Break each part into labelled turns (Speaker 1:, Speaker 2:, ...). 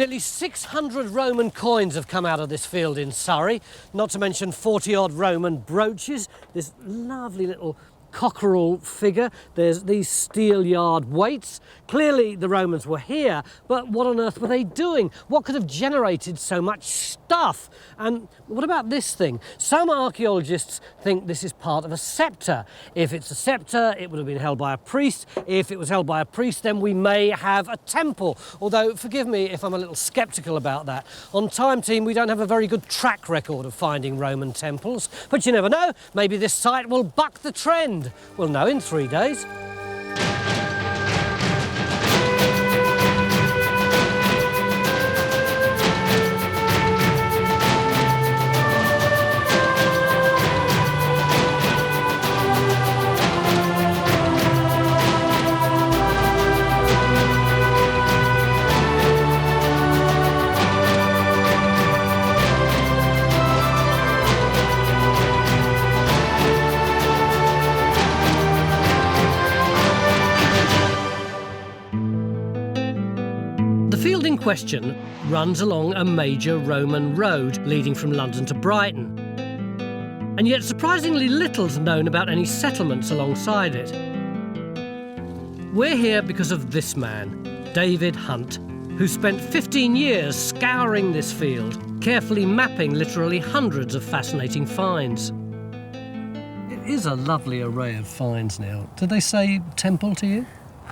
Speaker 1: Nearly 600 Roman coins have come out of this field in Surrey, not to mention 40-odd Roman brooches, this lovely little cockerel figure, there's these steel yard weights. Clearly the Romans were here, but what on earth were they doing? What could have generated so much stuff? And what about this thing? Some archaeologists think this is part of a sceptre. If it's a sceptre, it would have been held by a priest. If it was held by a priest, then we may have a temple. Although, forgive me if I'm a little sceptical about that. On Time Team, we don't have a very good track record of finding Roman temples, but you never know, maybe this site will buck the trend. We'll know in 3 days. The field in question runs along a major Roman road leading from London to Brighton. And yet surprisingly little's known about any settlements alongside it. We're here because of this man, David Hunt, who spent 15 years scouring this field, carefully mapping literally hundreds of fascinating finds. It is a lovely array of finds now. Did they say temple to you?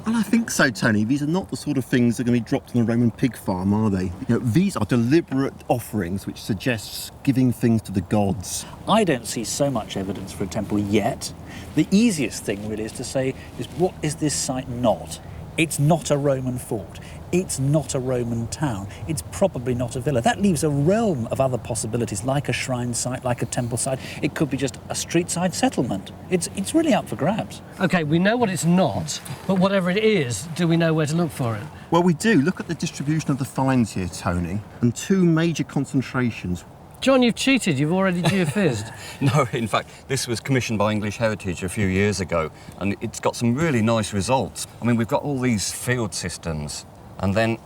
Speaker 2: Well, I think so, Tony. These are not the sort of things that are going to be dropped on a Roman pig farm, are they? These are deliberate offerings which suggests giving things to the gods.
Speaker 3: I don't see so much evidence for a temple yet. The easiest thing really is to say is, what is this site not? It's not a Roman fort. It's not a Roman town. It's probably not a villa. That leaves a realm of other possibilities, like a shrine site, like a temple site. It could be just a street-side settlement. It's really up for grabs.
Speaker 1: OK, we know what it's not, but whatever it is, do we know where to look for it?
Speaker 2: Well, we do. Look at the distribution of the finds here, Tony, and two major concentrations.
Speaker 1: John, you've cheated. You've already geophysed.
Speaker 4: No, in fact, this was commissioned by English Heritage a few years ago, and it's got some really nice results. I mean, we've got all these field systems, and then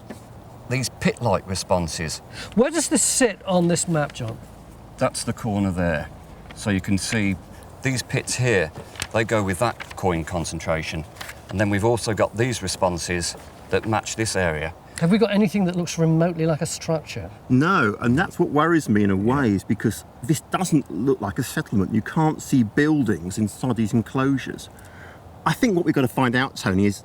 Speaker 4: these pit-like responses.
Speaker 1: Where does this sit on this map, John?
Speaker 4: That's the corner there. So you can see these pits here, they go with that coin concentration. And then we've also got these responses that match this area.
Speaker 1: Have we got anything that looks remotely like a structure?
Speaker 2: No, and that's what worries me in a way, is because this doesn't look like a settlement. You can't see buildings inside these enclosures. I think what we've got to find out, Tony, is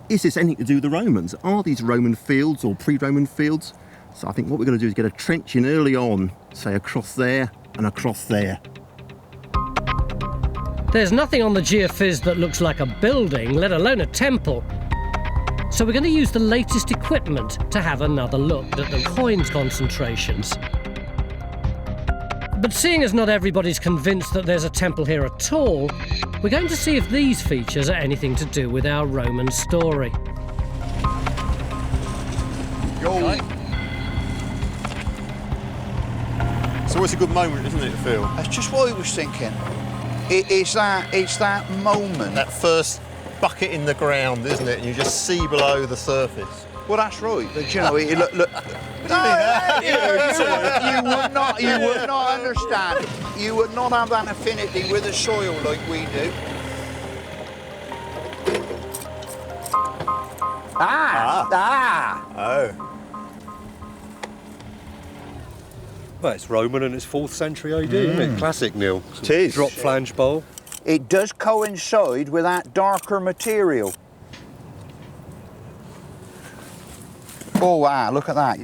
Speaker 2: this anything to do with the Romans? Are these Roman fields or pre-Roman fields? So I think what we're going to do is get a trench in early on, say across there and across there.
Speaker 1: There's nothing on the geophys that looks like a building, let alone a temple. So we're going to use the latest equipment to have another look at the coins concentrations. But seeing as not everybody's convinced that there's a temple here at all, we're going to see if these features are anything to do with our Roman story.
Speaker 5: Yo. It's always a good moment, isn't it, Phil?
Speaker 6: That's just what I was thinking. It's that moment.
Speaker 5: That first bucket in the ground, isn't it? And you just see below the surface.
Speaker 6: Well, that's right. But you know, look. You would not understand. You would not have that affinity with the soil like we do.
Speaker 5: Oh.
Speaker 7: Well, it's Roman and it's 4th century AD, isn't it? Classic, Neil.
Speaker 5: It is.
Speaker 7: Drop flange bowl.
Speaker 6: It does coincide with that darker material. Oh, wow, look at that.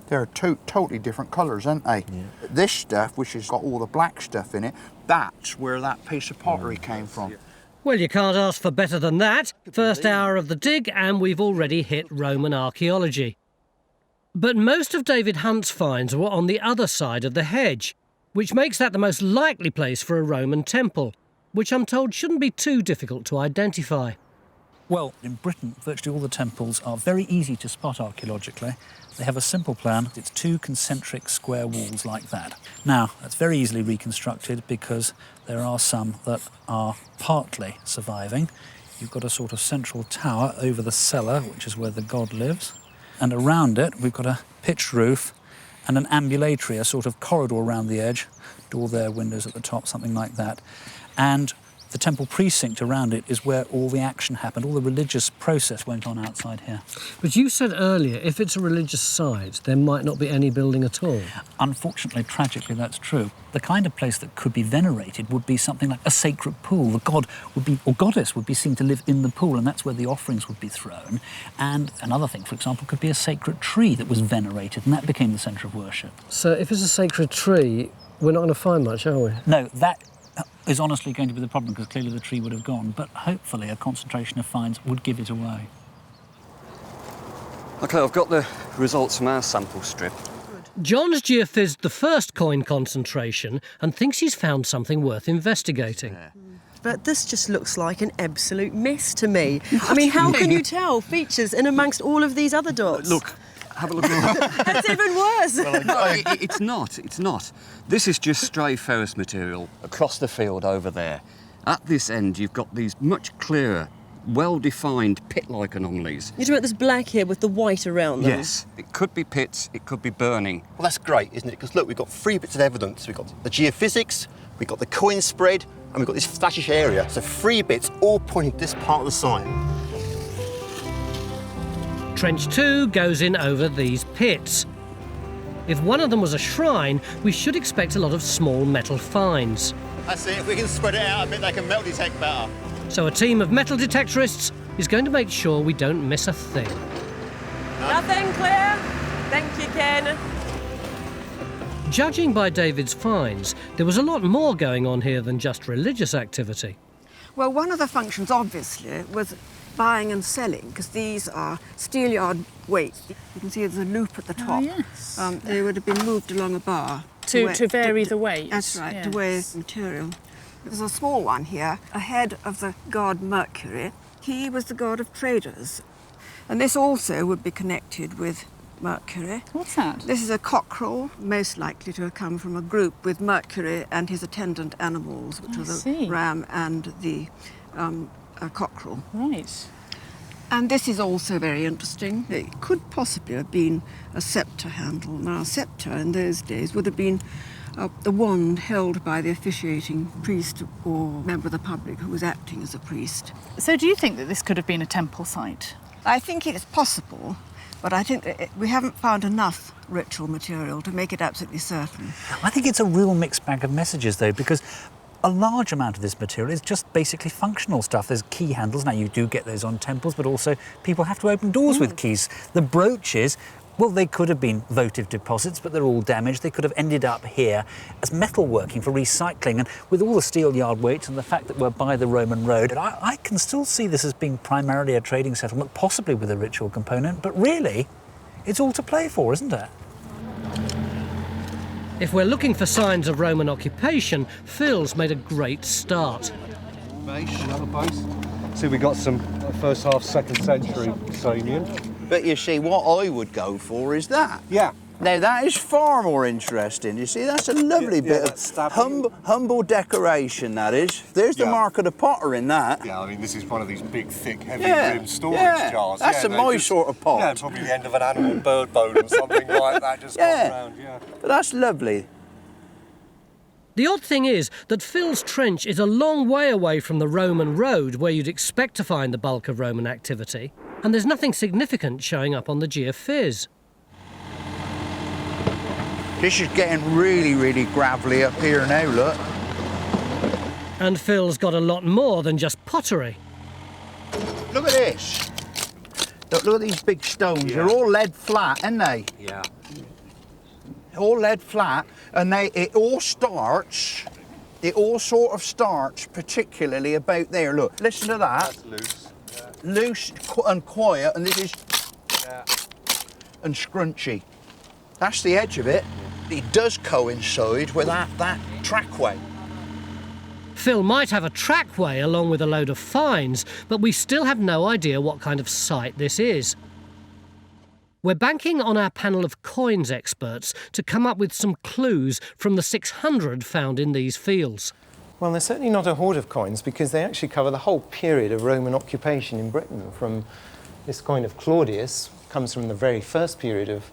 Speaker 6: They're totally different colours, aren't they? Yeah. This stuff, which has got all the black stuff in it, that's where that piece of pottery came from.
Speaker 1: Well, you can't ask for better than that. First hour of the dig, and we've already hit Roman archaeology. But most of David Hunt's finds were on the other side of the hedge, which makes that the most likely place for a Roman temple, which I'm told shouldn't be too difficult to identify.
Speaker 3: Well, in Britain, virtually all the temples are very easy to spot archaeologically. They have a simple plan. It's 2 concentric square walls like that. Now, that's very easily reconstructed because there are some that are partly surviving. You've got a sort of central tower over the cellar, which is where the god lives. And around it, we've got a pitched roof and an ambulatory, a sort of corridor around the edge. Door there, windows at the top, something like that. And the temple precinct around it is where all the action happened, all the religious process went on outside here.
Speaker 1: But you said earlier, if it's a religious site, there might not be any building at all.
Speaker 3: Unfortunately, tragically, that's true. The kind of place that could be venerated would be something like a sacred pool. The god would be, or goddess would be seen to live in the pool, and that's where the offerings would be thrown. And another thing, for example, could be a sacred tree that was venerated, and that became the centre of worship.
Speaker 1: So if it's a sacred tree, we're not going to find much, are we?
Speaker 3: No, that is honestly going to be the problem, because clearly the tree would have gone, but hopefully a concentration of finds would give it away.
Speaker 4: OK, I've got the results from our sample strip.
Speaker 1: John's geophysicised the first coin concentration and thinks he's found something worth investigating.
Speaker 8: But this just looks like an absolute mess to me. I mean, how can you tell features in amongst all of these other dots?
Speaker 4: Look, have a look at that.
Speaker 8: That's even worse.
Speaker 4: No, it's not, it's not. This is just stray ferrous material across the field over there. At this end, you've got these much clearer, well-defined pit-like anomalies.
Speaker 8: You're talking about this black here with the white around them?
Speaker 4: Yes. It could be pits, it could be burning.
Speaker 5: Well, that's great, isn't it? Because look, we've got 3 bits of evidence. We've got the geophysics, we've got the coin spread, and we've got this flashish area. So 3 bits all pointing to this part of the site.
Speaker 1: Trench 2 goes in over these pits. If one of them was a shrine, we should expect a lot of small metal finds.
Speaker 5: That's it. If we can spread it out a bit, they can metal detect better.
Speaker 1: So a team of metal detectorists is going to make sure we don't miss a thing.
Speaker 8: Nothing, Claire? Thank you, Ken.
Speaker 1: Judging by David's finds, there was a lot more going on here than just religious activity.
Speaker 9: Well, one of the functions, obviously, was buying and selling, because these are steelyard weights. You can see there's a loop at the top.
Speaker 10: Oh, yes.
Speaker 9: They would have been moved along a bar.
Speaker 10: To vary the weight.
Speaker 9: That's right,
Speaker 10: yes.
Speaker 9: to weigh material. There's a small one here, ahead of the god Mercury. He was the god of traders. And this also would be connected with Mercury.
Speaker 10: What's that?
Speaker 9: This is a cockerel, most likely to have come from a group with Mercury and his attendant animals, which are the ram and the cockerel.
Speaker 10: Right.
Speaker 9: And this is also very interesting. It could possibly have been a sceptre handle. Now, a sceptre in those days would have been the wand held by the officiating priest or member of the public who was acting as a priest.
Speaker 10: So do you think that this could have been a temple site?
Speaker 9: I think it's possible, but I think that we haven't found enough ritual material to make it absolutely certain.
Speaker 3: I think it's a real mixed bag of messages, though, because a large amount of this material is just basically functional stuff. There's key handles. Now, you do get those on temples, but also people have to open doors with keys. The brooches, well, they could have been votive deposits, but they're all damaged. They could have ended up here as metalworking for recycling. And with all the steel yard weights and the fact that we're by the Roman road, I can still see this as being primarily a trading settlement, possibly with a ritual component, but really, it's all to play for, isn't it?
Speaker 1: If we're looking for signs of Roman occupation, Phil's made a great start.
Speaker 7: Another base. See, we got some first half, 2nd century Samian.
Speaker 6: But you see, what I would go for is that.
Speaker 7: Yeah.
Speaker 6: Now, that is far more interesting. You see, that's a lovely bit of humble decoration, that is. There's the mark of the potter in that.
Speaker 7: Yeah, I mean, this is one of these big, thick, heavy-rimmed storage jars.
Speaker 6: That's my sort of pot.
Speaker 7: Yeah, probably the end of an animal bird bone or something like that, just gone round,
Speaker 6: But that's lovely.
Speaker 1: The odd thing is that Phil's trench is a long way away from the Roman road where you'd expect to find the bulk of Roman activity, and there's nothing significant showing up on the geophys.
Speaker 6: This is getting really, really gravelly up here now, look.
Speaker 1: And Phil's got a lot more than just pottery.
Speaker 6: Look at this. Look at these big stones. They're all lead flat, aren't they?
Speaker 7: Yeah.
Speaker 6: All lead flat, and it all sort of starts particularly about there. Look, listen to that.
Speaker 7: That's loose. Yeah.
Speaker 6: Loose and quiet, and this is and scrunchy. That's the edge of it. It does coincide with that trackway.
Speaker 1: Phil might have a trackway along with a load of finds, but we still have no idea what kind of site this is. We're banking on our panel of coins experts to come up with some clues from the 600 found in these fields.
Speaker 11: Well, they're certainly not a hoard of coins because they actually cover the whole period of Roman occupation in Britain, from this coin of Claudius, comes from the very first period of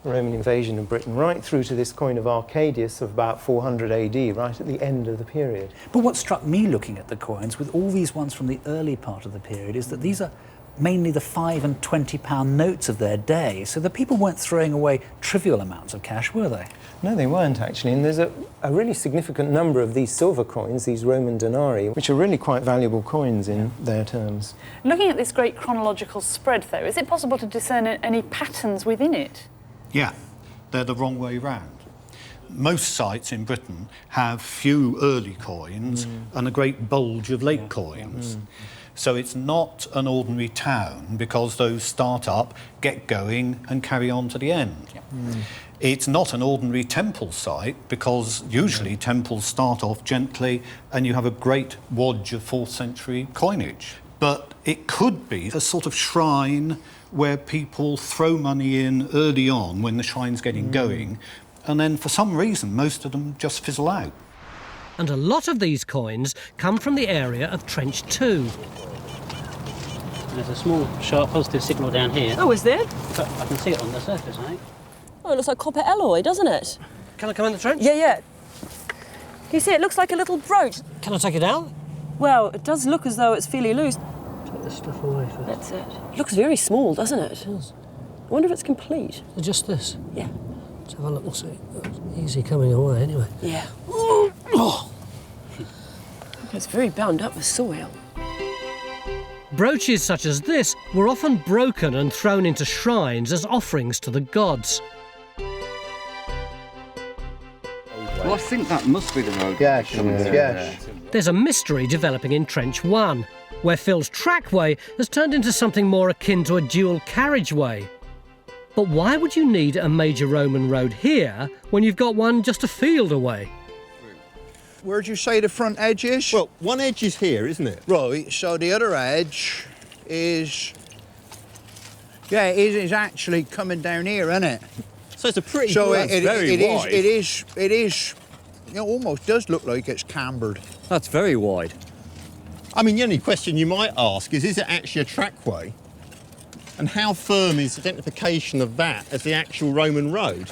Speaker 11: Roman invasion of Britain right through to this coin of Arcadius of about 400 AD, right at the end of the period.
Speaker 3: But what struck me looking at the coins, with all these ones from the early part of the period, is that these are mainly the £5 and £20 notes of their day. So the people weren't throwing away trivial amounts of cash, were they?
Speaker 11: No, they weren't actually, and there's a really significant number of these silver coins, these Roman denarii, which are really quite valuable coins in their terms.
Speaker 10: Looking at this great chronological spread, though, is it possible to discern any patterns within it?
Speaker 12: Yeah, they're the wrong way round. Most sites in Britain have few early coins and a great bulge of late coins. So it's not an ordinary town because those start up, get going and carry on to the end. It's not an ordinary temple site because usually temples start off gently and you have a great wodge of 4th century coinage. But it could be a sort of shrine where people throw money in early on when the shrine's getting going, and then for some reason most of them just fizzle out.
Speaker 1: And a lot of these coins come from the area of Trench 2.
Speaker 13: There's a small, sharp positive signal down here.
Speaker 8: Oh, is there?
Speaker 13: But I can see it on the surface, I think.
Speaker 8: Oh, it looks like copper alloy, doesn't it?
Speaker 1: Can I come in the trench?
Speaker 8: Yeah. Can you see it looks like a little brooch?
Speaker 1: Can I take it out?
Speaker 8: Well, it does look as though it's fairly loose.
Speaker 1: Take this stuff away first.
Speaker 8: That's it. It looks very small, doesn't it? It does. I wonder if it's complete.
Speaker 1: Just this?
Speaker 8: Yeah.
Speaker 1: Let's have a look and see. Easy coming away, anyway.
Speaker 8: Yeah. It's very bound up with soil.
Speaker 1: Brooches such as this were often broken and thrown into shrines as offerings to the gods.
Speaker 4: Well, I think that must be the road.
Speaker 6: Yes.
Speaker 1: There's a mystery developing in Trench 1, where Phil's trackway has turned into something more akin to a dual carriageway. But why would you need a major Roman road here when you've got one just a field away?
Speaker 6: Where'd you say the front edge is?
Speaker 5: Well, one edge is here, isn't it?
Speaker 6: Right, so the other edge is... Yeah, it is actually coming down here, isn't it?
Speaker 5: So it's a pretty
Speaker 6: so
Speaker 5: broad,
Speaker 6: it
Speaker 5: wide.
Speaker 6: is, you know, almost does look like it's cambered.
Speaker 4: That's very wide.
Speaker 5: I mean, the only question you might ask is it actually a trackway? And how firm is identification of that as the actual Roman road?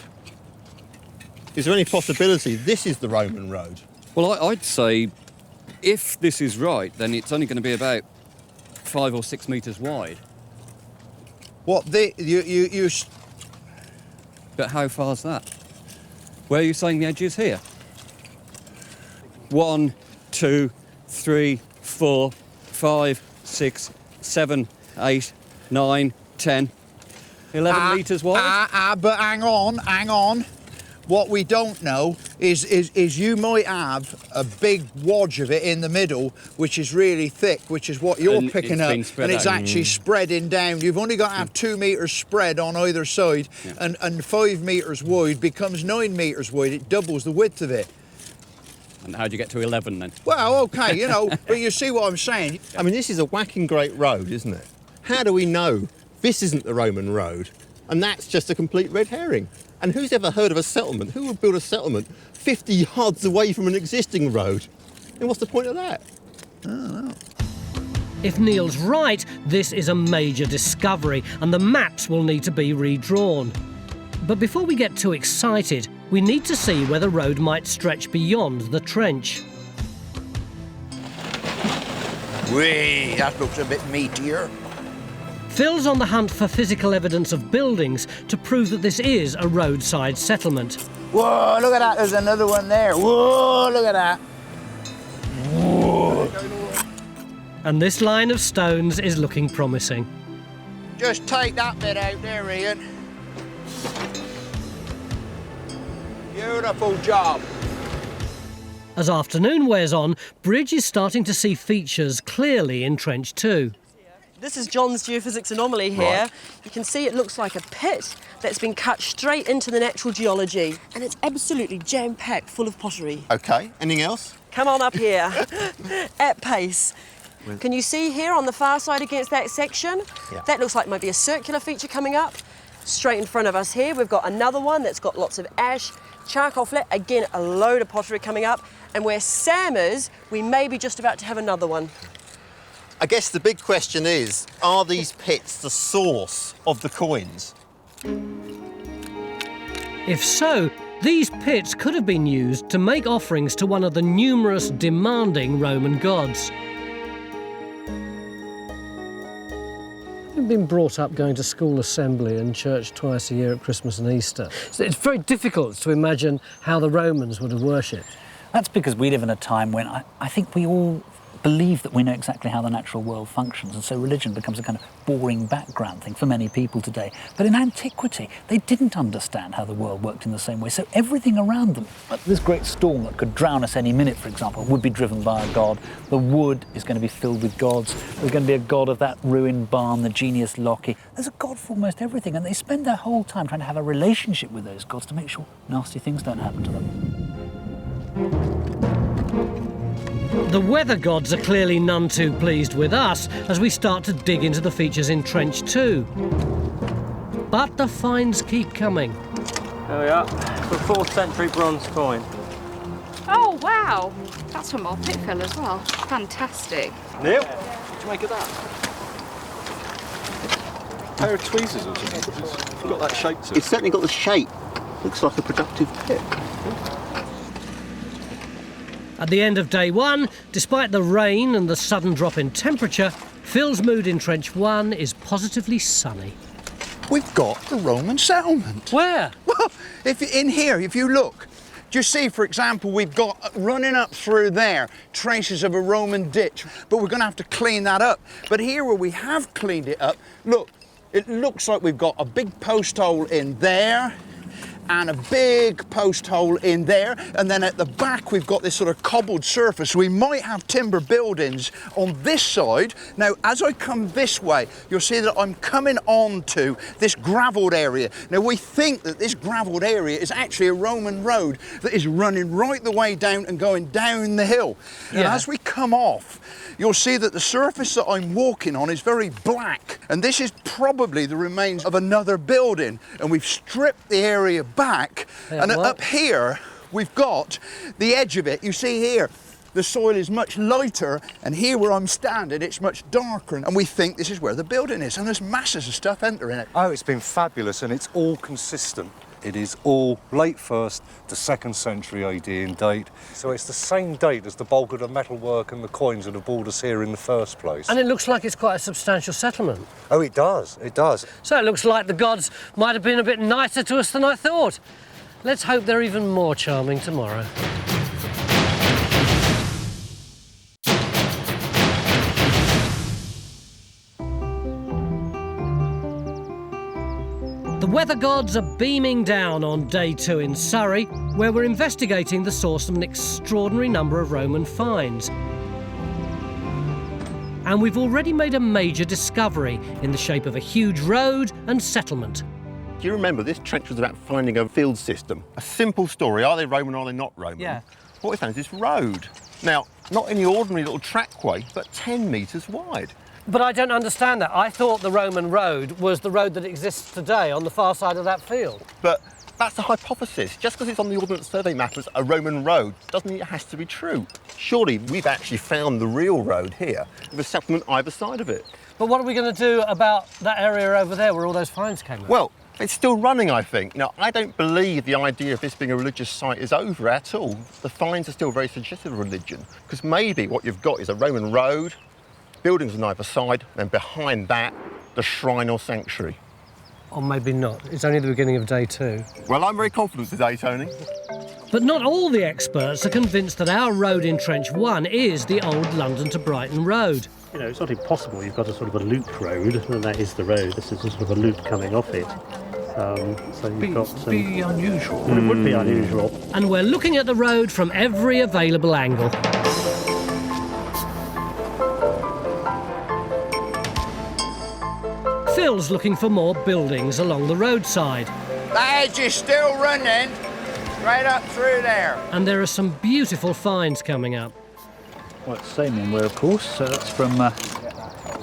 Speaker 5: Is there any possibility this is the Roman road?
Speaker 4: Well, I'd say if this is right, then it's only going to be about 5 or 6 metres wide.
Speaker 6: What, you...
Speaker 4: But how far's that? Where are you saying the edge is here? 1, 2, 3, 4, 5, 6, 7, 8, 9, 10, 11 metres wide?
Speaker 6: But hang on. What we don't know is you might have a big wodge of it in the middle, which is really thick, which is what you're picking up, and it's actually spreading down. You've only got to have 2 metres spread on either side, and 5 metres wide becomes 9 metres wide. It doubles the width of it.
Speaker 4: And how do you get to 11 then?
Speaker 6: Well, OK, you know, but you see what I'm saying.
Speaker 5: I mean, this is a whacking great road, isn't it? How do we know this isn't the Roman road and that's just a complete red herring? And who's ever heard of a settlement? Who would build a settlement 50 yards away from an existing road? And what's the point of that?
Speaker 6: I don't know.
Speaker 1: If Neil's right, this is a major discovery and the maps will need to be redrawn. But before we get too excited, we need to see where the road might stretch beyond the trench.
Speaker 6: Whee, that looks a bit meatier.
Speaker 1: Phil's on the hunt for physical evidence of buildings to prove that this is a roadside settlement.
Speaker 6: Whoa, look at that, there's another one there. Whoa, look at that. Whoa.
Speaker 1: And this line of stones is looking promising.
Speaker 6: Just take that bit out there, Ian. Beautiful job.
Speaker 1: As afternoon wears on, Bridge is starting to see features clearly in Trench 2.
Speaker 8: This is John's geophysics anomaly here. Right. You can see it looks like a pit that's been cut straight into the natural geology. And it's absolutely jam-packed full of pottery.
Speaker 5: OK, anything else?
Speaker 8: Come on up here, at pace. Can you see here on the far side against that section? Yeah. That looks like maybe a circular feature coming up. Straight in front of us here, we've got another one that's got lots of ash, charcoal flat, again, a load of pottery coming up. And where Sam is, we may be just about to have another one.
Speaker 5: I guess the big question is, are these pits the source of the coins?
Speaker 1: If so, these pits could have been used to make offerings to one of the numerous demanding Roman gods. I've been brought up going to school assembly and church twice a year at Christmas and Easter. So it's very difficult to imagine how the Romans would have worshipped.
Speaker 3: That's because we live in a time when I think we all believe that we know exactly how the natural world functions, and so religion becomes a kind of boring background thing for many people today. But in antiquity, they didn't understand how the world worked in the same way, so everything around them, like this great storm that could drown us any minute, for example, would be driven by a god. The wood is going to be filled with gods. There's going to be a god of that ruined barn, the genius Loki. There's a god for almost everything, and they spend their whole time trying to have a relationship with those gods to make sure nasty things don't happen to them.
Speaker 1: The weather gods are clearly none too pleased with us as we start to dig into the features in Trench 2. But the finds keep coming.
Speaker 14: There we are, the 4th century bronze coin.
Speaker 15: Oh, wow. That's from our pit fill as well. Fantastic.
Speaker 7: Neil, what do you make of that? A pair of tweezers or something. It's got that shape to it.
Speaker 5: It's certainly got the shape. Looks like a productive pit.
Speaker 1: At the end of day 1, despite the rain and the sudden drop in temperature, Phil's mood in Trench 1 is positively sunny.
Speaker 6: We've got the Roman settlement.
Speaker 1: Where?
Speaker 6: Well, in here, if you look, do you see, for example, we've got running up through there traces of a Roman ditch, but we're going to have to clean that up. But here where we have cleaned it up, look, it looks like we've got a big post hole in there, and a big post hole in there, and then at the back we've got this sort of cobbled surface. We might have timber buildings on this side. Now, as I come this way, you'll see that I'm coming on to this gravelled area. Now, we think that this gravelled area is actually a Roman road that is running right the way down and going down the hill. And as we come off, you'll see that the surface that I'm walking on is very black, and this is probably the remains of another building, and we've stripped the area back, and up here we've got the edge of it. You see here, the soil is much lighter, and here where I'm standing, it's much darker, and we think this is where the building is, and there's masses of stuff entering it.
Speaker 7: Oh, it's been fabulous, and it's all consistent. It is all late 1st to 2nd century AD in date. So it's the same date as the bulk of the metalwork and the coins that have brought us here in the first place.
Speaker 1: And it looks like it's quite a substantial settlement.
Speaker 7: Oh, it does, it does.
Speaker 1: So it looks like the gods might have been a bit nicer to us than I thought. Let's hope they're even more charming tomorrow. The weather gods are beaming down on day 2 in Surrey, where we're investigating the source of an extraordinary number of Roman finds. And we've already made a major discovery in the shape of a huge road and settlement.
Speaker 5: Do you remember this trench was about finding a field system? A simple story. Are they Roman or are they not Roman?
Speaker 1: Yeah.
Speaker 5: What we found is this road. Now, not any ordinary little trackway, but 10 metres wide.
Speaker 1: But I don't understand that. I thought the Roman road was the road that exists today on the far side of that field.
Speaker 5: But that's a hypothesis. Just because it's on the Ordnance Survey map as a Roman road doesn't mean it has to be true. Surely we've actually found the real road here with a settlement either side of it.
Speaker 1: But what are we going to do about that area over there where all those finds came from?
Speaker 5: Well, it's still running, I think. Now, I don't believe the idea of this being a religious site is over at all. The finds are still very suggestive of religion, because maybe what you've got is a Roman road, buildings on either side, and behind that, the shrine or sanctuary.
Speaker 1: Or maybe not. It's only the beginning of day 2.
Speaker 5: Well, I'm very confident today, Tony.
Speaker 1: But not all the experts are convinced that our road in Trench 1 is the old London to Brighton road.
Speaker 13: You know, it's not impossible. You've got a sort of a loop road, and that is the road. This is a sort of a loop coming off it. So you've got some...
Speaker 3: Be unusual.
Speaker 13: Well, it would be unusual.
Speaker 1: And we're looking at the road from every available angle. Phil's looking for more buildings along the roadside.
Speaker 6: The edge is still running right up through there.
Speaker 1: And there are some beautiful finds coming up.
Speaker 3: Well, it's the same one where, of course, so that's from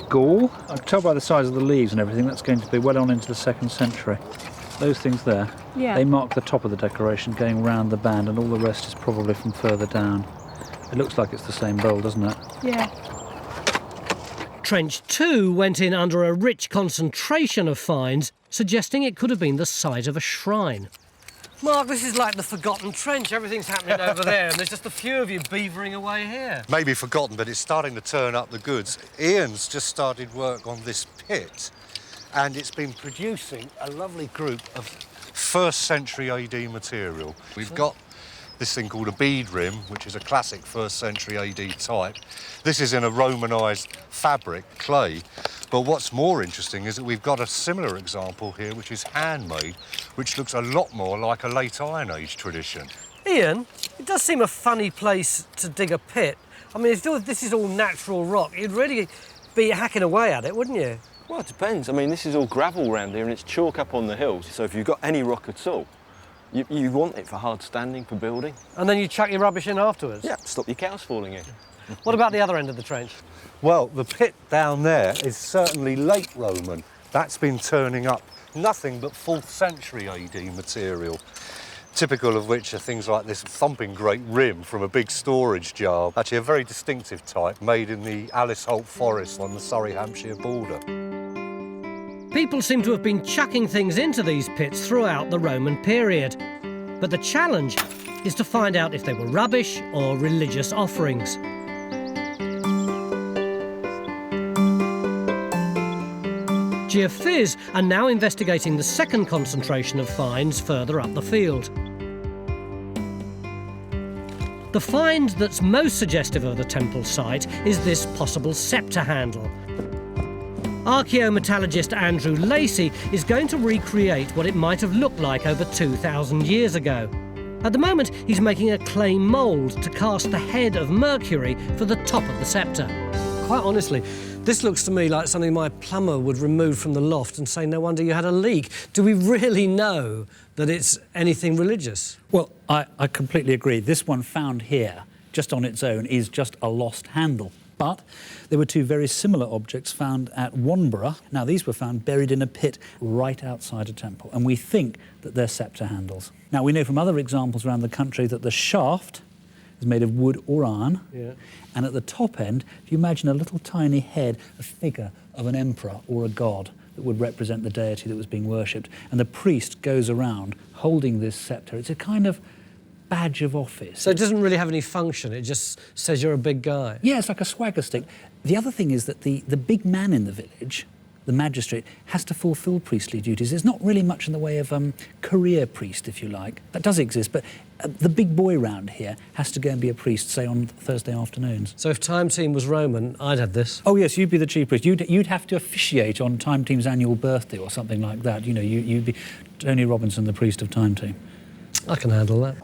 Speaker 3: Gaul. I can tell by the size of the leaves and everything that's going to be well on into the 2nd century. Those things there, they mark the top of the decoration going round the band, and all the rest is probably from further down. It looks like it's the same bowl, doesn't it?
Speaker 15: Yeah.
Speaker 1: Trench 2 went in under a rich concentration of finds, suggesting it could have been the site of a shrine. Mark, this is like the forgotten trench. Everything's happening over there, and there's just a few of you beavering away here.
Speaker 7: Maybe forgotten, but it's starting to turn up the goods. Ian's just started work on this pit, and it's been producing a lovely group of 1st century AD material. We've got this thing called a bead rim, which is a classic 1st century AD type. This is in a Romanised fabric, clay. But what's more interesting is that we've got a similar example here, which is handmade, which looks a lot more like a late Iron Age tradition.
Speaker 1: Ian, it does seem a funny place to dig a pit. I mean, if this is all natural rock, you'd really be hacking away at it, wouldn't you?
Speaker 14: Well, it depends. I mean, this is all gravel around here and it's chalk up on the hills. So if you've got any rock at all, you want it for hard standing, for building.
Speaker 1: And then you chuck your rubbish in afterwards?
Speaker 14: Yeah, stop your cows falling in.
Speaker 1: What about the other end of the trench?
Speaker 7: Well, the pit down there is certainly late Roman. That's been turning up nothing but 4th century AD material, typical of which are things like this thumping great rim from a big storage jar. Actually a very distinctive type made in the Alice Holt Forest on the Surrey-Hampshire border.
Speaker 1: People seem to have been chucking things into these pits throughout the Roman period. But the challenge is to find out if they were rubbish or religious offerings. GeoPhys are now investigating the second concentration of finds further up the field. The find that's most suggestive of the temple site is this possible sceptre handle. Archaeometallurgist Andrew Lacey is going to recreate what it might have looked like over 2,000 years ago. At the moment, he's making a clay mould to cast the head of Mercury for the top of the sceptre. Quite honestly, this looks to me like something my plumber would remove from the loft and say, no wonder you had a leak. Do we really know that it's anything religious?
Speaker 3: Well, I completely agree. This one found here, just on its own, is just a lost handle. But there were two very similar objects found at Wanborough. Now, these were found buried in a pit right outside a temple, and we think that they're sceptre handles. Now, we know from other examples around the country that the shaft is made of wood or iron, and at the top end, if you imagine a little tiny head, a figure of an emperor or a god that would represent the deity that was being worshipped, and the priest goes around holding this sceptre. It's a kind of badge of office.
Speaker 1: So it doesn't really have any function, it just says you're a big guy?
Speaker 3: Yeah, it's like a swagger stick. The other thing is that the big man in the village, the magistrate, has to fulfil priestly duties. There's not really much in the way of career priest, if you like. That does exist, but the big boy round here has to go and be a priest, say, on Thursday afternoons.
Speaker 1: So if Time Team was Roman, I'd have this?
Speaker 3: Oh, yes, you'd be the chief priest. You'd have to officiate on Time Team's annual birthday or something like that. You know, you'd be Tony Robinson, the priest of Time Team.
Speaker 1: I can handle that.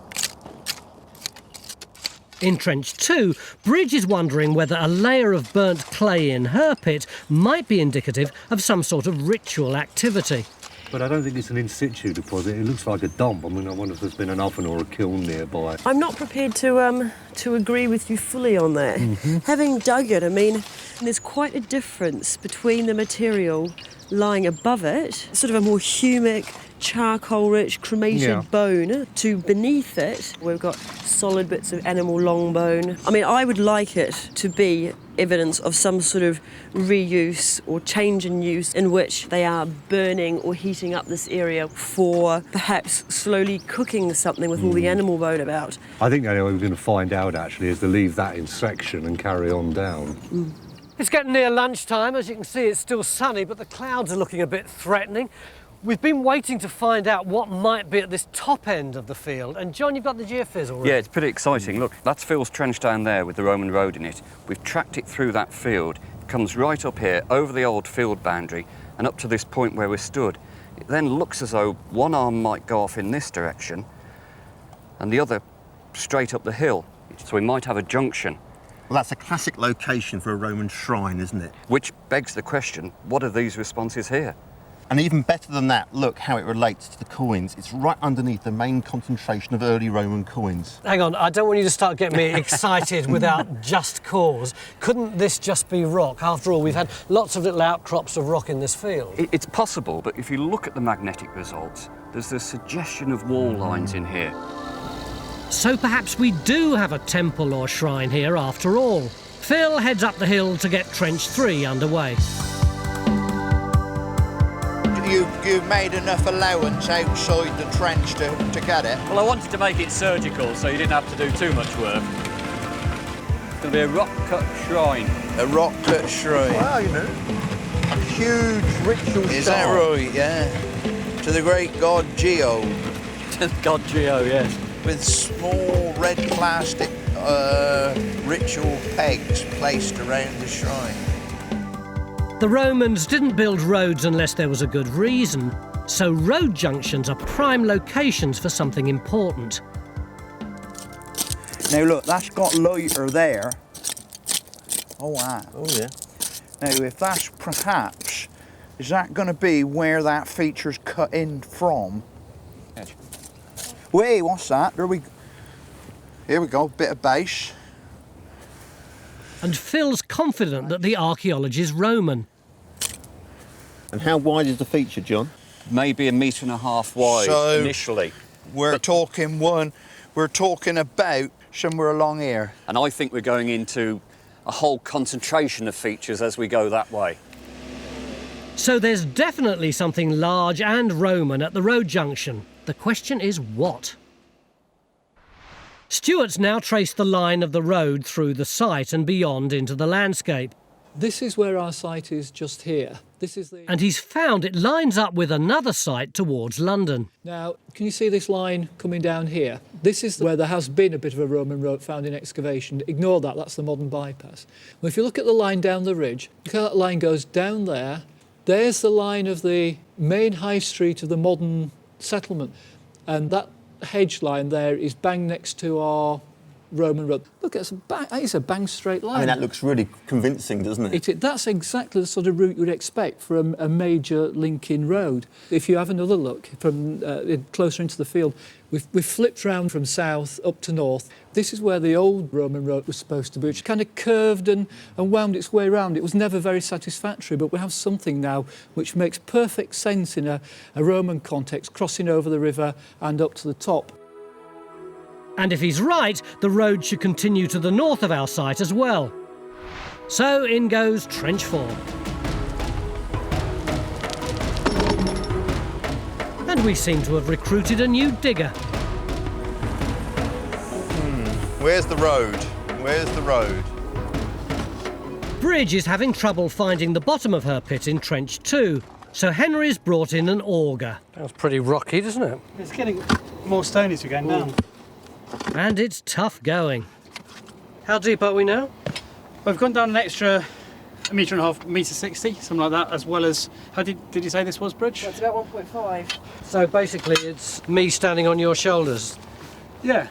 Speaker 1: In Trench 2, Bridge is wondering whether a layer of burnt clay in her pit might be indicative of some sort of ritual activity.
Speaker 7: But I don't think it's an in-situ deposit. It looks like a dump. I mean, I wonder if there's been an oven or a kiln nearby.
Speaker 8: I'm not prepared to agree with you fully on that. Having dug it, I mean, there's quite a difference between the material lying above it, sort of a more humic, charcoal-rich cremated bone, to beneath it, we've got solid bits of animal long bone. I mean, I would like it to be evidence of some sort of reuse or change in use in which they are burning or heating up this area for perhaps slowly cooking something with all the animal bone about.
Speaker 7: I think the only way we're going to find out, actually, is to leave that in section and carry on down.
Speaker 1: It's getting near lunchtime. As you can see, it's still sunny, but the clouds are looking a bit threatening. We've been waiting to find out what might be at this top end of the field. And John, you've got the GeoPhys already.
Speaker 4: Yeah, it's pretty exciting. Look, that's Phil's trench down there with the Roman road in it. We've tracked it through that field. It comes right up here, over the old field boundary, and up to this point where we're stood. It then looks as though one arm might go off in this direction, and the other straight up the hill. So we might have a junction.
Speaker 2: Well, that's a classic location for a Roman shrine, isn't it?
Speaker 4: Which begs the question, what are these responses here?
Speaker 2: And even better than that, look how it relates to the coins. It's right underneath the main concentration of early Roman coins.
Speaker 1: Hang on, I don't want you to start getting me excited without just cause. Couldn't this just be rock? After all, we've had lots of little outcrops of rock in this field.
Speaker 4: It's possible, but if you look at the magnetic results, there's a suggestion of wall lines in here.
Speaker 1: So perhaps we do have a temple or shrine here after all. Phil heads up the hill to get Trench 3 underway.
Speaker 6: You've made enough allowance outside the trench to get it?
Speaker 3: Well, I wanted to make it surgical so you didn't have to do too much work. It's going to be a rock-cut shrine.
Speaker 6: A rock-cut shrine.
Speaker 5: Wow, you know. A huge ritual
Speaker 6: Is
Speaker 5: star.
Speaker 6: that right? Yeah. To the great god Geo.
Speaker 3: To the god Geo, yes.
Speaker 6: With small red plastic ritual pegs placed around the shrine.
Speaker 1: The Romans didn't build roads unless there was a good reason, so road junctions are prime locations for something important.
Speaker 6: Now look, that's got lighter there. Oh wow.
Speaker 5: Oh yeah.
Speaker 6: Now if that's perhaps, is that going to be where that feature's cut in from? Wait, what's that? Here we go, bit of base.
Speaker 1: And Phil's confident that the archaeology's Roman.
Speaker 5: And how wide is the feature, John?
Speaker 3: Maybe 1.5 metres wide
Speaker 6: So,
Speaker 3: initially.
Speaker 6: We're talking about somewhere along here.
Speaker 3: And I think we're going into a whole concentration of features as we go that way.
Speaker 1: So there's definitely something large and Roman at the road junction. The question is what? Stewart's now traced the line of the road through the site and beyond into the landscape.
Speaker 16: This is where our site is just here.
Speaker 1: And he's found it lines up with another site towards London.
Speaker 16: Now, can you see this line coming down here? This is where there has been a bit of a Roman road found in excavation. Ignore that, that's the modern bypass. Well, if you look at the line down the ridge, look how that line goes down there. There's the line of the main high street of the modern settlement. And that hedge line there is bang next to our Roman road. Look, it's a bang straight line.
Speaker 5: I mean, that looks really convincing, doesn't it?
Speaker 16: That's exactly the sort of route you would expect from a major link-in road. If you have another look from closer into the field, we've flipped round from south up to north. This is where the old Roman road was supposed to be, which kind of curved and wound its way around. It was never very satisfactory, but we have something now which makes perfect sense in a Roman context, crossing over the river and up to the top.
Speaker 1: And if he's right, the road should continue to the north of our site as well. So in goes Trench 4. And we seem to have recruited a new digger.
Speaker 6: Where's the road? Where's the road?
Speaker 1: Bridge is having trouble finding the bottom of her pit in Trench 2, so Henry's brought in an auger.
Speaker 17: That's pretty rocky, doesn't it?
Speaker 18: It's getting more stony as we're going down.
Speaker 1: And it's tough going.
Speaker 17: How deep are we now?
Speaker 18: We've gone down an extra 1.5 metres, 1.60 metres, something like that, as well as, how did you say this was, Bridge?
Speaker 8: That's about 1.5.
Speaker 17: So basically it's me standing on your shoulders.
Speaker 18: Yeah,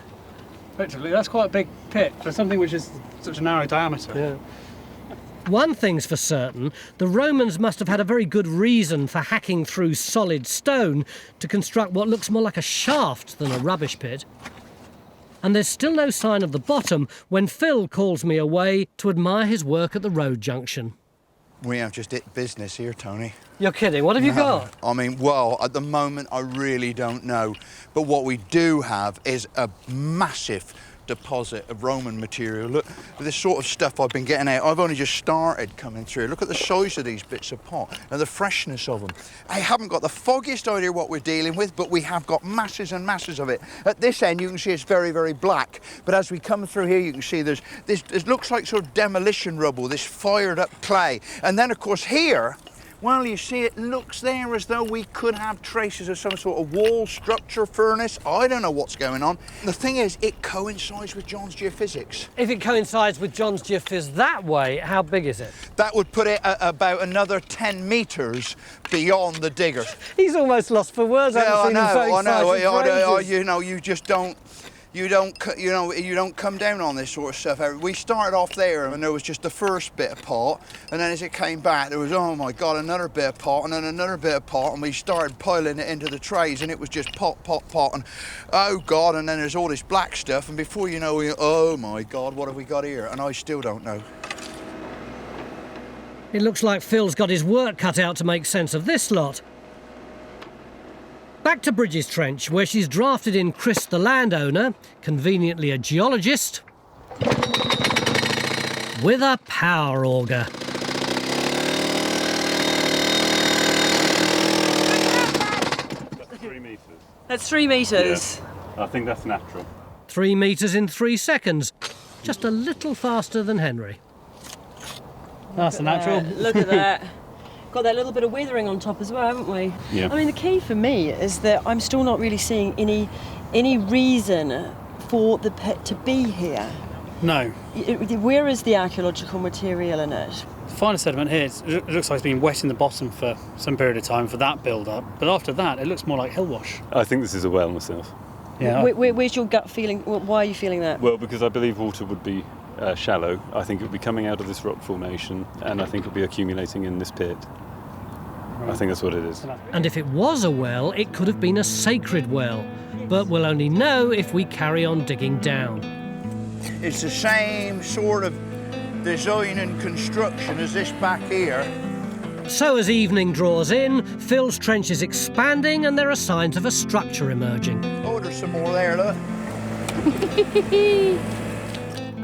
Speaker 18: effectively. That's quite a big pit for something which is such a narrow diameter.
Speaker 17: Yeah.
Speaker 1: One thing's for certain, the Romans must have had a very good reason for hacking through solid stone to construct what looks more like a shaft than a rubbish pit. And there's still no sign of the bottom when Phil calls me away to admire his work at the road junction.
Speaker 6: We have just hit business here, Tony.
Speaker 17: You're kidding, what have you got?
Speaker 6: I mean, well, at the moment, I really don't know. But what we do have is a massive deposit of Roman material. Look, this sort of stuff I've been getting out, I've only just started coming through. Look at the size of these bits of pot and the freshness of them. I haven't got the foggiest idea what we're dealing with, but we have got masses and masses of it. At this end, you can see it's very, very black. But as we come through here, you can see there's this, it looks like sort of demolition rubble, this fired up clay. And then, of course, here, well, you see, it looks there as though we could have traces of some sort of wall, structure, furnace. I don't know what's going on. The thing is, it coincides with John's geophysics.
Speaker 17: If it coincides with John's geophys that way, how big is it?
Speaker 6: That would put it at about another 10 metres beyond the digger.
Speaker 17: He's almost lost for words.
Speaker 6: Yeah,
Speaker 17: I know.
Speaker 6: You know, you just don't. You don't come down on this sort of stuff. We started off there and there was just the first bit of pot, and then as it came back there was, oh my God, another bit of pot, and then another bit of pot, and we started piling it into the trays, and it was just pot, pot, pot, and oh God, and then there's all this black stuff, and before you know it, oh my God, what have we got here? And I still don't know.
Speaker 1: It looks like Phil's got his work cut out to make sense of this lot. Back to Bridges Trench, where she's drafted in Chris the landowner, conveniently a geologist, with a power auger.
Speaker 19: That's 3 metres.
Speaker 8: That's 3 metres.
Speaker 19: Yeah, I think that's natural.
Speaker 1: 3 metres in 3 seconds. Just a little faster than Henry.
Speaker 18: That's a natural.
Speaker 8: Look at that. Got that little bit of weathering on top as well, haven't we?
Speaker 19: Yeah.
Speaker 8: I mean, the key for me is that I'm still not really seeing any reason for the pit to be here.
Speaker 18: No.
Speaker 8: Where is the archaeological material in it?
Speaker 18: The finer sediment here, it looks like it's been wet in the bottom for some period of time for that build-up. But after that, it looks more like hill wash.
Speaker 19: I think this is a well myself.
Speaker 18: Yeah.
Speaker 8: Where's your gut feeling? Why are you feeling that?
Speaker 19: Well, because I believe water would be shallow. I think it would be coming out of this rock formation, and I think it would be accumulating in this pit. I think that's what it is.
Speaker 1: And if it was a well, it could have been a sacred well. But we'll only know if we carry on digging down.
Speaker 6: It's the same sort of design and construction as this back here.
Speaker 1: So as evening draws in, Phil's trench is expanding and there are signs of a structure emerging.
Speaker 6: Oh, there's some more there, look.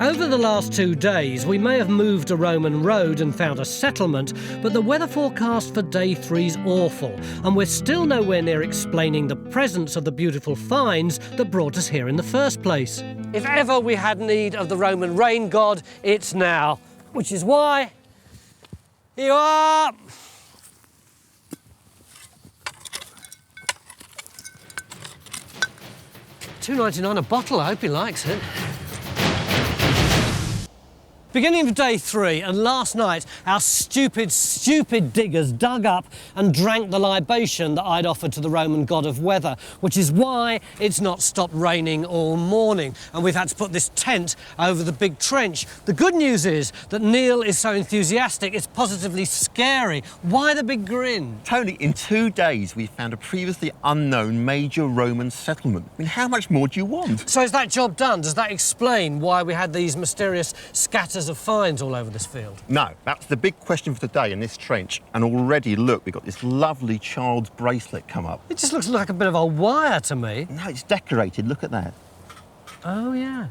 Speaker 1: Over the last 2 days, we may have moved a Roman road and found a settlement, but the weather forecast for day 3's awful, and we're still nowhere near explaining the presence of the beautiful finds that brought us here in the first place.
Speaker 17: If ever we had need of the Roman rain god, it's now. Which is why... Here you are! £2.99 a bottle, I hope he likes it. Beginning of day 3, and last night our stupid diggers dug up and drank the libation that I'd offered to the Roman god of weather, which is why it's not stopped raining all morning, and we've had to put this tent over the big trench. The good news is that Neil is so enthusiastic, it's positively scary. Why the big grin?
Speaker 2: Tony, in 2 days we found a previously unknown major Roman settlement. I mean, how much more do you want?
Speaker 17: So is that job done? Does that explain why we had these mysterious scatters of finds all over this field?
Speaker 2: No, that's the big question for today in this trench. And already, look, we've got this lovely child's bracelet come up.
Speaker 17: It just looks like a bit of a wire to me.
Speaker 2: No, it's decorated. Look at that.
Speaker 17: Oh, yeah.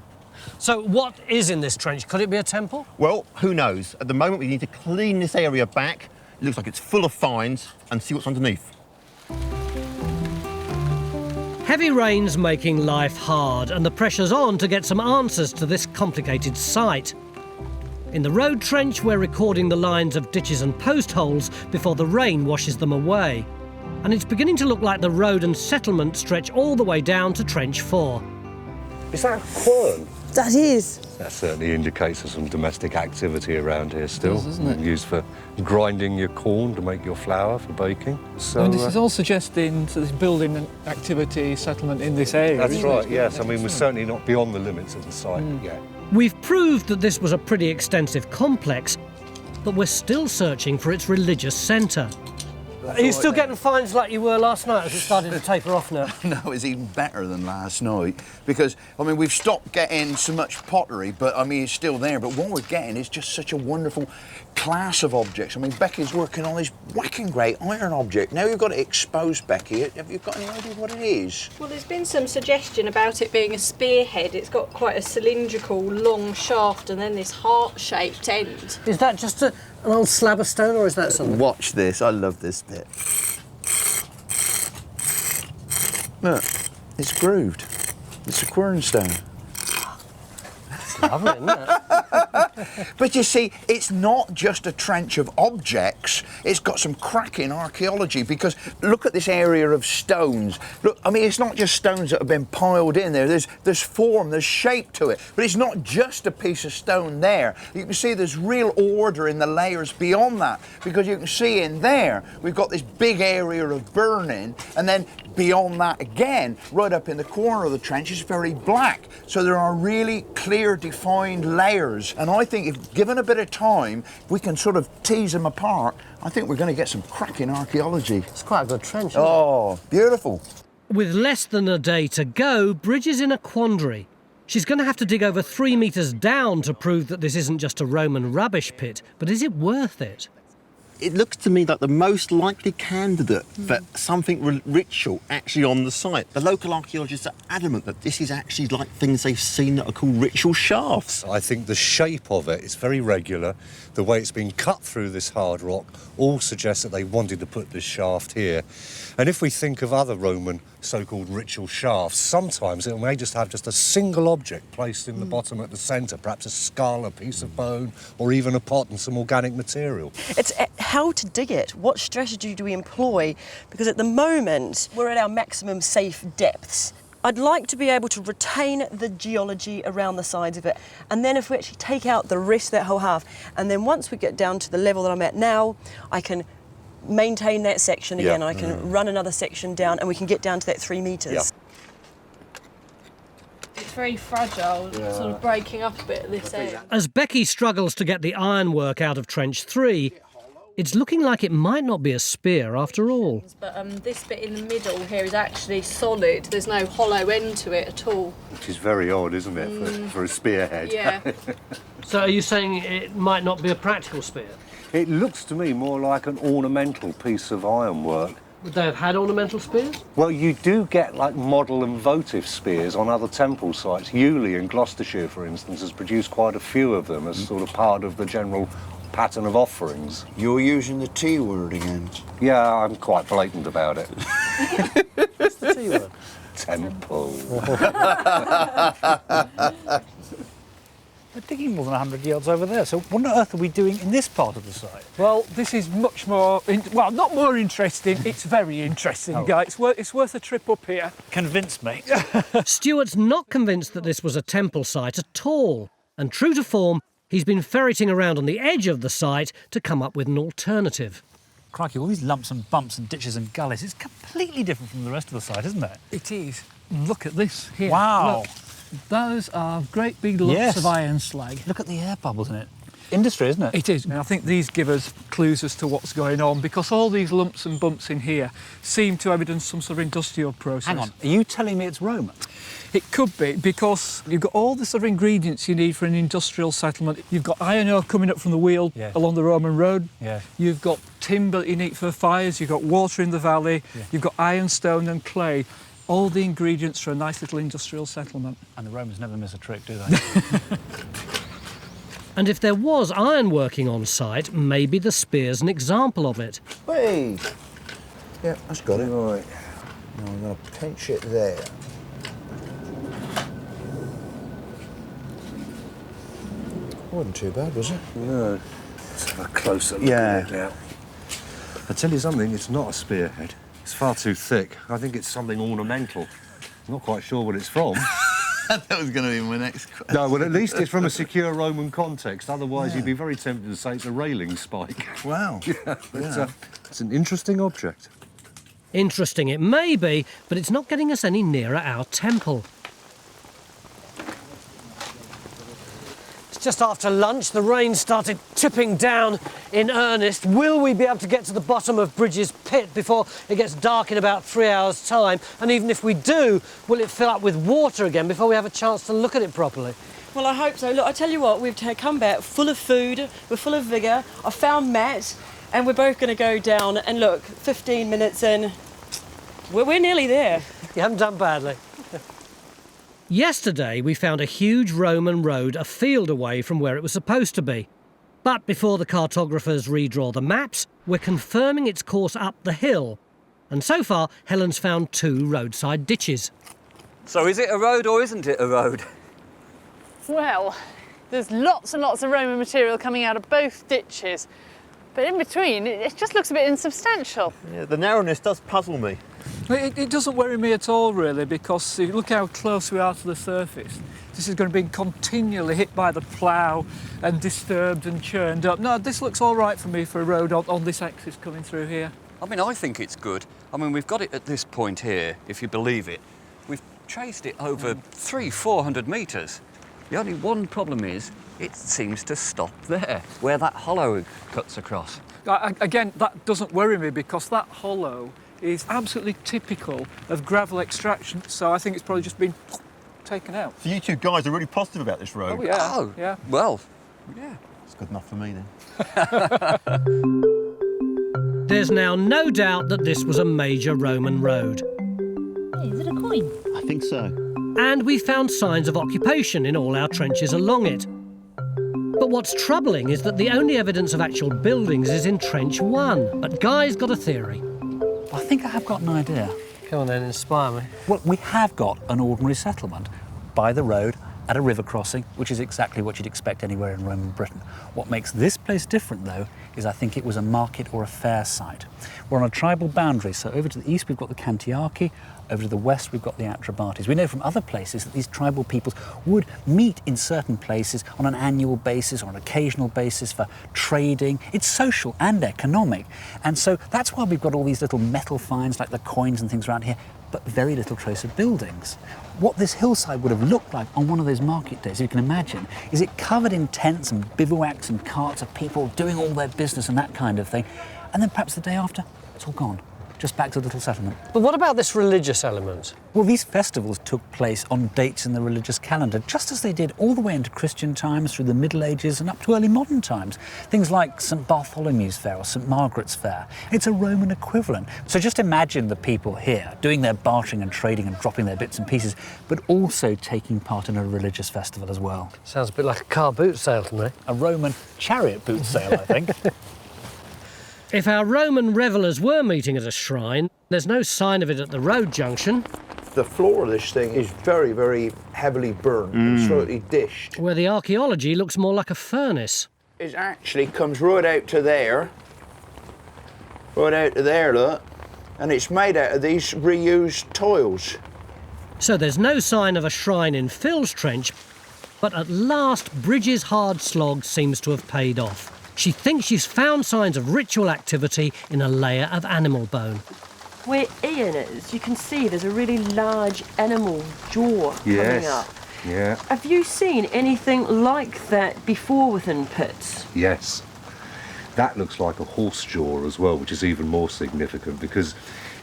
Speaker 17: So what is in this trench? Could it be a temple?
Speaker 2: Well, who knows? At the moment, we need to clean this area back. It looks like it's full of finds, and see what's underneath.
Speaker 1: Heavy rain's making life hard, and the pressure's on to get some answers to this complicated site. In the road trench, we're recording the lines of ditches and post holes before the rain washes them away. And it's beginning to look like the road and settlement stretch all the way down to Trench 4.
Speaker 7: Is that a quern?
Speaker 8: That is.
Speaker 7: That certainly indicates there's some domestic activity around here still.
Speaker 16: It does, doesn't it?
Speaker 7: Used for grinding your corn to make your flour for baking. So,
Speaker 16: I mean, this is all suggesting so this building activity settlement in this area.
Speaker 7: That's right, yes. I mean, we're certainly not beyond the limits of the site yet.
Speaker 1: We've proved that this was a pretty extensive complex, but we're still searching for its religious centre.
Speaker 17: Are you still getting finds like you were last night, or is it starting to taper off now?
Speaker 6: No, it's even better than last night because, I mean, we've stopped getting so much pottery, but I mean, it's still there. But what we're getting is just such a wonderful class of objects. I mean, Becky's working on this whacking great iron object. Now you've got it exposed, Becky. Have you got any idea what it is?
Speaker 15: Well, there's been some suggestion about it being a spearhead. It's got quite a cylindrical, long shaft and then this heart-shaped end.
Speaker 17: Is that just an old slab of stone, or is that something?
Speaker 6: Watch this. I love this bit. Look, it's grooved. It's a quernstone.
Speaker 17: That's lovely, isn't it?
Speaker 6: But you see, it's not just a trench of objects. It's got some cracking archaeology because look at this area of stones. Look, I mean, it's not just stones that have been piled in there. There's form, there's shape to it. But it's not just a piece of stone there. You can see there's real order in the layers beyond that because you can see in there we've got this big area of burning, and then beyond that again, right up in the corner of the trench, is very black. So there are really clear, defined layers. And I think if given a bit of time, we can sort of tease them apart. I think we're going to get some cracking archaeology.
Speaker 17: It's quite a good trench, isn't
Speaker 6: Oh, beautiful.
Speaker 1: With less than a day to go, Bridge is in a quandary. She's going to have to dig over 3 metres down to prove that this isn't just a Roman rubbish pit, but is it worth it?
Speaker 2: it looks to me like the most likely candidate for something ritual actually on the site. The local archaeologists are adamant that this is actually like things they've seen that are called ritual shafts.
Speaker 7: I think the shape of it is very regular. The way it's been cut through this hard rock all suggests that they wanted to put this shaft here. And if we think of other Roman so-called ritual shafts, sometimes it may just have just a single object placed in the bottom at the centre, perhaps a skull, a piece of bone, or even a pot and some organic material.
Speaker 8: It's how to dig it. What strategy do we employ? Because at the moment, we're at our maximum safe depths. I'd like to be able to retain the geology around the sides of it. And then if we actually take out the rest of that whole half, and then once we get down to the level that I'm at now, I can maintain that section again. I can run another section down and we can get down to that 3 metres.
Speaker 15: It's very fragile, sort of breaking up a bit at this end.
Speaker 17: As Becky struggles to get the ironwork out of Trench 3, it's looking like it might not be a spear after all.
Speaker 15: But this bit in the middle here is actually solid. There's no hollow end to it at all.
Speaker 7: Which is very odd, isn't it, for a spearhead?
Speaker 15: Yeah.
Speaker 17: So are you saying it might not be a practical spear?
Speaker 7: It looks to me more like an ornamental piece of ironwork.
Speaker 17: Would they have had ornamental spears?
Speaker 7: Well, you do get like model and votive spears on other temple sites. Ewley in Gloucestershire, for instance, has produced quite a few of them as sort of part of the general pattern of offerings.
Speaker 6: You're using the T word again.
Speaker 7: Yeah, I'm quite blatant about it.
Speaker 3: What's the T word?
Speaker 7: Temple.
Speaker 3: We're digging more than 100 yards over there, so what on earth are we doing in this part of the site?
Speaker 16: Well, this is much more, well, not more interesting, it's very interesting, guys. It's worth a trip up here.
Speaker 3: Convince me.
Speaker 17: Stewart's not convinced that this was a temple site at all. And true to form, he's been ferreting around on the edge of the site to come up with an alternative.
Speaker 3: Crikey, all these lumps and bumps and ditches and gullies, it's completely different from the rest of the site, isn't it?
Speaker 16: It is. Look at this here.
Speaker 3: Wow.
Speaker 16: Look, those are great big lumps of iron slag.
Speaker 3: Look at the air bubbles in it. Industry, isn't it?
Speaker 16: It is. And I think these give us clues as to what's going on, because all these lumps and bumps in here seem to evidence some sort of industrial process.
Speaker 3: Hang on, are you telling me it's Roman?
Speaker 16: It could be, because you've got all the sort of ingredients you need for an industrial settlement. You've got iron ore coming up from the wheel along the Roman road.
Speaker 3: Yeah.
Speaker 16: You've got timber that you need for fires. You've got water in the valley.
Speaker 3: Yeah.
Speaker 16: You've got ironstone and clay. All the ingredients for a nice little industrial settlement.
Speaker 3: And the Romans never miss a trick, do they?
Speaker 17: And if there was ironworking on site, maybe the spear's an example of it.
Speaker 6: Hey! Yeah, that's got it. Right. Now I'm going to pinch it there. Wasn't too bad, was it?
Speaker 7: No. Let's have a closer look
Speaker 6: Yeah.
Speaker 7: at it now. I tell you something, it's not a spearhead. It's far too thick. I think it's something ornamental. I'm not quite sure what it's from.
Speaker 6: That was going to be my next question.
Speaker 7: No, well, at least it's from a secure Roman context. Otherwise, you'd be very tempted to say it's a railing spike.
Speaker 6: Wow.
Speaker 7: It's an interesting object.
Speaker 17: Interesting it may be, but it's not getting us any nearer our temple. It's just after lunch, the rain started tipping down in earnest. Will we be able to get to the bottom of Bridges Pit before it gets dark in about 3 hours' time? And even if we do, will it fill up with water again before we have a chance to look at it properly?
Speaker 8: Well, I hope so. Look, I tell you what, we've come back full of food, we're full of vigour. I found Matt, and we're both going to go down and look, 15 minutes in, we're nearly there.
Speaker 17: You haven't done badly. Yesterday, we found a huge Roman road a field away from where it was supposed to be. But before the cartographers redraw the maps, we're confirming its course up the hill. And so far, Helen's found 2 roadside ditches.
Speaker 4: So is it a road or isn't it a road?
Speaker 10: Well, there's lots and lots of Roman material coming out of both ditches. But in between, it just looks a bit insubstantial.
Speaker 2: Yeah, the narrowness does puzzle me.
Speaker 16: It doesn't worry me at all, really, because look how close we are to the surface. This is going to be continually hit by the plough and disturbed and churned up. No, this looks all right for me for a road on this axis coming through here.
Speaker 4: I mean, I think it's good. I mean, we've got it at this point here, if you believe it. We've traced it over 300-400 metres. The only one problem is it seems to stop there, where that hollow cuts across.
Speaker 16: Again, that doesn't worry me, because that hollow is absolutely typical of gravel extraction, so I think it's probably just been taken out.
Speaker 2: So you 2 guys are really positive about this road?
Speaker 16: Oh, yeah.
Speaker 4: Oh,
Speaker 16: yeah.
Speaker 4: Well, yeah.
Speaker 2: It's good enough for me, then.
Speaker 1: There's now no doubt that this was a major Roman road.
Speaker 20: Is it a coin?
Speaker 2: I think so.
Speaker 1: And we found signs of occupation in all our trenches along it. But what's troubling is that the only evidence of actual buildings is in Trench 1. But Guy's got a theory.
Speaker 3: I think I have got an idea.
Speaker 1: Come on then, inspire me.
Speaker 3: Well, we have got an ordinary settlement by the road at a river crossing, which is exactly what you'd expect anywhere in Roman Britain. What makes this place different, though, is I think it was a market or a fair site. We're on a tribal boundary, so over to the east we've got the Cantiarchi, over to the west we've got the Atrebates. We know from other places that these tribal peoples would meet in certain places on an annual basis or an occasional basis for trading. It's social and economic. And so that's why we've got all these little metal finds like the coins and things around here, but very little trace of buildings. What this hillside would have looked like on one of those market days, if you can imagine, is it covered in tents and bivouacs and carts of people doing all their business and that kind of thing. And then perhaps the day after, it's all gone. Just back to the little settlement.
Speaker 1: But what about this religious element?
Speaker 3: Well, these festivals took place on dates in the religious calendar, just as they did all the way into Christian times, through the Middle Ages and up to early modern times. Things like St. Bartholomew's Fair or St. Margaret's Fair. It's a Roman equivalent. So just imagine the people here doing their bartering and trading and dropping their bits and pieces, but also taking part in a religious festival as well.
Speaker 1: Sounds a bit like a car boot sale to me.
Speaker 3: A Roman chariot boot sale, I think.
Speaker 1: If our Roman revellers were meeting at a shrine, there's no sign of it at the road junction.
Speaker 6: The floor of this thing is very, very heavily burned and slightly dished.
Speaker 1: Where the archaeology looks more like a furnace.
Speaker 6: It actually comes right out to there. Right out to there, look. And it's made out of these reused tiles.
Speaker 1: So there's no sign of a shrine in Phil's trench, but at last Bridget's hard slog seems to have paid off. She thinks she's found signs of ritual activity in a layer of animal bone.
Speaker 8: Where Ian is, you can see there's a really large animal jaw coming up.
Speaker 7: Yeah.
Speaker 8: Have you seen anything like that before within pits?
Speaker 7: Yes. That looks like a horse jaw as well, which is even more significant because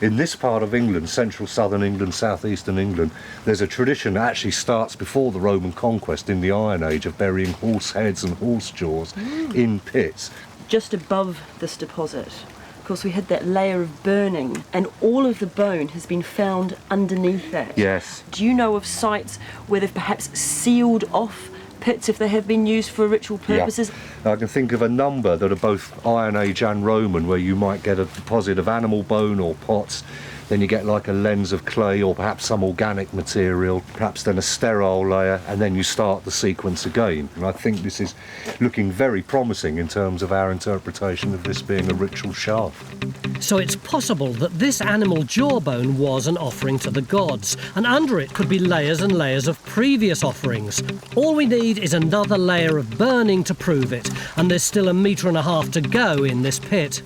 Speaker 7: in this part of England, central southern England, southeastern England, there's a tradition that actually starts before the Roman conquest in the Iron Age of burying horse heads and horse jaws in pits.
Speaker 8: Just above this deposit, of course, we had that layer of burning, and all of the bone has been found underneath that.
Speaker 7: Yes.
Speaker 8: Do you know of sites where they've perhaps sealed off pits if they have been used for ritual purposes?
Speaker 7: Yeah. I can think of a number that are both Iron Age and Roman where you might get a deposit of animal bone or pots, then you get like a lens of clay or perhaps some organic material, perhaps then a sterile layer, and then you start the sequence again. And I think this is looking very promising in terms of our interpretation of this being a ritual shaft.
Speaker 1: So it's possible that this animal jawbone was an offering to the gods, and under it could be layers and layers of previous offerings. All we need is another layer of burning to prove it, and there's still 1.5 meters to go in this pit.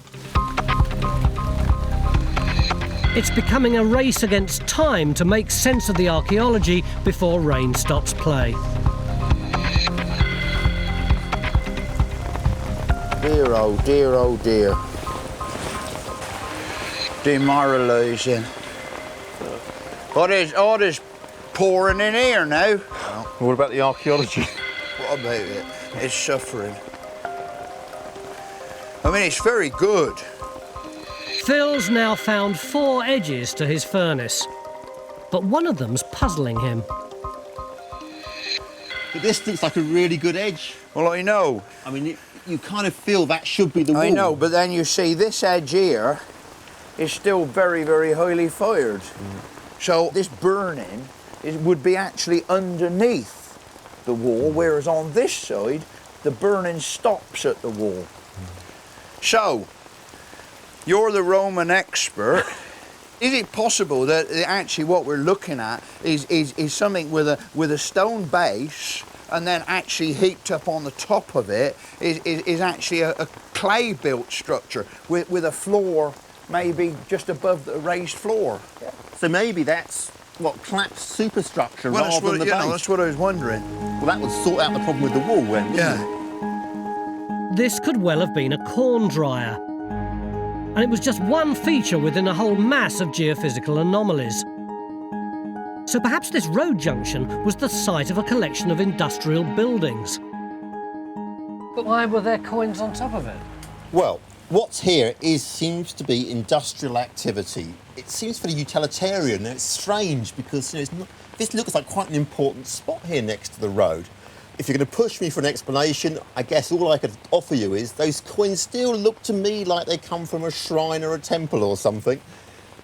Speaker 1: It's becoming a race against time to make sense of the archaeology before rain stops play.
Speaker 6: Dear, oh dear, oh dear. Demoralising. What is all this pouring in here now?
Speaker 5: What about the archaeology?
Speaker 6: What about it? It's suffering. I mean, it's very good.
Speaker 1: Phil's now found 4 edges to his furnace, but one of them's puzzling him.
Speaker 2: But this looks like a really good edge.
Speaker 6: Well, I know.
Speaker 2: I mean, you kind of feel that should be the wall.
Speaker 6: I know, but then you see this edge here is still very, very highly fired. So this burning would be actually underneath the wall, whereas on this side, the burning stops at the wall. So, you're the Roman expert. Is it possible that actually what we're looking at is something with a stone base, and then actually heaped up on the top of it is actually a clay-built structure with a floor maybe just above the raised floor?
Speaker 2: Yeah. So maybe that's what collapsed superstructure rather than the base.
Speaker 6: That's what I was wondering.
Speaker 2: Well, that would sort out the problem with the wall then, wouldn't
Speaker 1: it? This could well have been a corn dryer. And it was just one feature within a whole mass of geophysical anomalies. So perhaps this road junction was the site of a collection of industrial buildings. But why were there coins on top of it?
Speaker 6: Well,
Speaker 5: What's here seems to be industrial activity. It seems very utilitarian, and it's strange because this looks like quite an important spot here next to the road. If you're going to push me for an explanation, I guess all I could offer you is those coins still look to me like they come from a shrine or a temple or something.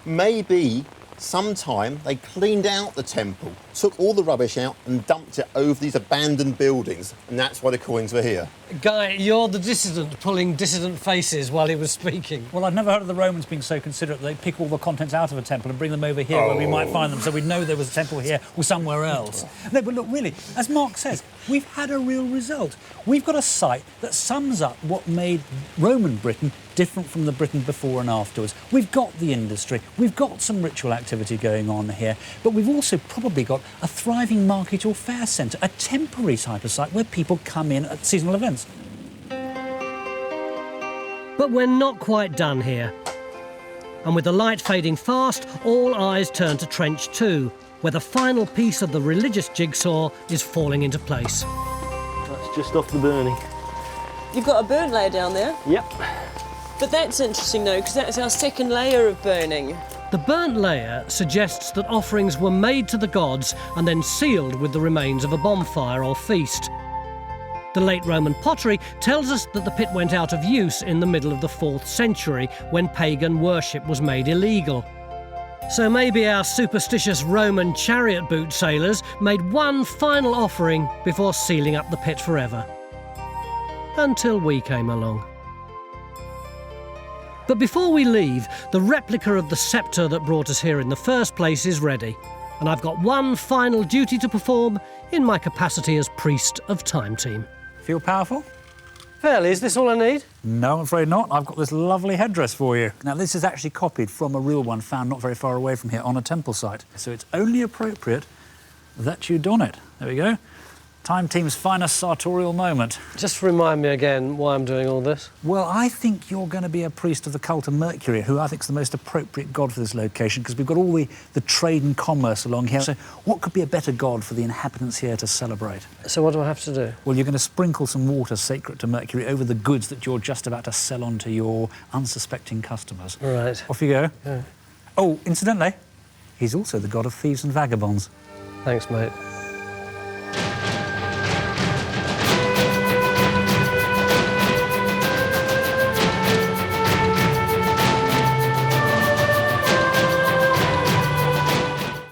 Speaker 5: Maybe sometime they cleaned out the temple, took all the rubbish out and dumped it over these abandoned buildings, and that's why the coins were here.
Speaker 1: Guy, you're the dissident pulling dissident faces while he was speaking.
Speaker 3: Well, I've never heard of the Romans being so considerate that they pick all the contents out of a temple and bring them over here where we might find them, so we'd know there was a temple here or somewhere else. No, but look, really, as Mark says, we've had a real result. We've got a site that sums up what made Roman Britain different from the Britain before and afterwards. We've got the industry, we've got some ritual activity going on here, but we've also probably got a thriving market or fair centre, a temporary type of site where people come in at seasonal events.
Speaker 1: But we're not quite done here. And with the light fading fast, all eyes turn to Trench 2, where the final piece of the religious jigsaw is falling into place.
Speaker 13: That's just off the burning.
Speaker 8: You've got a burnt layer down there?
Speaker 13: Yep.
Speaker 8: But that's interesting though, because that's our second layer of burning.
Speaker 1: The burnt layer suggests that offerings were made to the gods and then sealed with the remains of a bonfire or feast. The late Roman pottery tells us that the pit went out of use in the middle of the 4th century when pagan worship was made illegal. So maybe our superstitious Roman chariot boot sailors made one final offering before sealing up the pit forever. Until we came along. But before we leave, the replica of the sceptre that brought us here in the first place is ready, and I've got one final duty to perform in my capacity as priest of Time Team.
Speaker 3: Feel powerful?
Speaker 1: Fairly, is this all I need?
Speaker 3: No, I'm afraid not. I've got this lovely headdress for you. Now, this is actually copied from a real one found not very far away from here on a temple site, so it's only appropriate that you don it. There we go. Time Team's finest sartorial moment.
Speaker 1: Just remind me again why I'm doing all this.
Speaker 3: Well, I think you're going to be a priest of the cult of Mercury, who I think is the most appropriate god for this location, because we've got all the trade and commerce along here. So what could be a better god for the inhabitants here to celebrate?
Speaker 1: So what do I have to do?
Speaker 3: Well, you're going to sprinkle some water sacred to Mercury over the goods that you're just about to sell on to your unsuspecting customers.
Speaker 1: Right.
Speaker 3: Off you go.
Speaker 1: Yeah.
Speaker 3: Oh, incidentally, he's also the god of thieves and vagabonds.
Speaker 1: Thanks, mate.